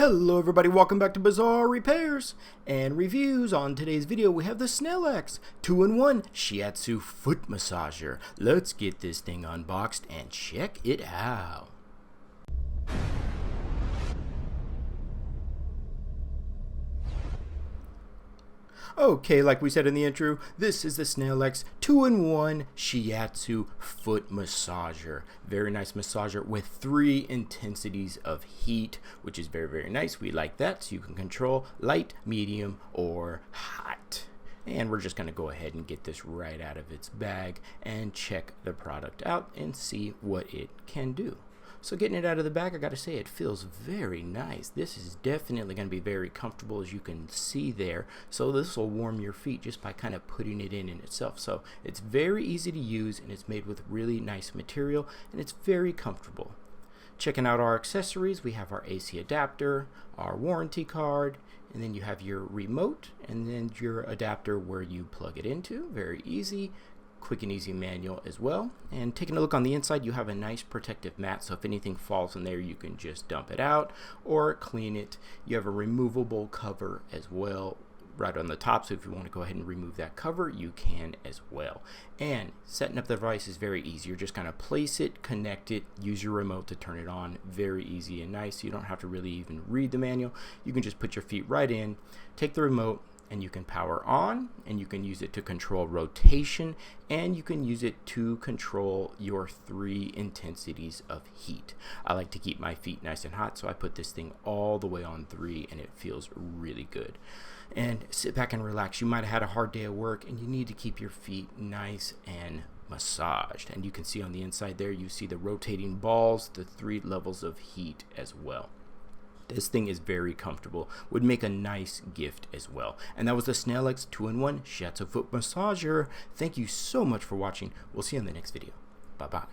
Hello everybody, welcome back to Bazzar Repairs and reviews. On today's video we have the Snailax 2-in-1 Shiatsu Foot Massager. Let's get this thing unboxed and check it out. Okay, like we said in the intro, this is the Snailax 2-in-1 Shiatsu Foot Massager. Very nice massager with 3 intensities of heat, which is very nice. We like that, so you can control light, medium, or hot. And we're just going to go ahead and get this right out of its bag and check the product out and see what it can do. So getting it out of the bag, I gotta say it feels very nice. This is definitely going to be very comfortable, as you can see there. So this will warm your feet just by kind of putting it in itself. So it's very easy to use, and it's made with really nice material, and it's very comfortable. Checking out our accessories, we have our AC adapter, our warranty card, and then you have your remote, and then your adapter where you plug it into. Very easy. Quick and easy manual as well. And taking a look on the inside, you have a nice protective mat, so if anything falls in there you can just dump it out or clean it. You have a removable cover as well right on the top, so if you want to go ahead and remove that cover, you can as well. And setting up the device is very easy. You're just going to place it, connect it, use your remote to turn it on. Very easy and nice. You don't have to really even read the manual. You can just put your feet right in, take the remote, and you can power on, and you can use it to control rotation, and you can use it to control your 3 intensities of heat. I like to keep my feet nice and hot, so I put this thing all the way on 3, and it feels really good. And sit back and relax. You might have had a hard day at work, and you need to keep your feet nice and massaged. And you can see on the inside there, you see the rotating balls, the 3 levels of heat as well. This thing is very comfortable, would make a nice gift as well. And that was the Snailax 2-in-1 Shiatsu Foot Massager. Thank you so much for watching. We'll see you in the next video. Bye-bye.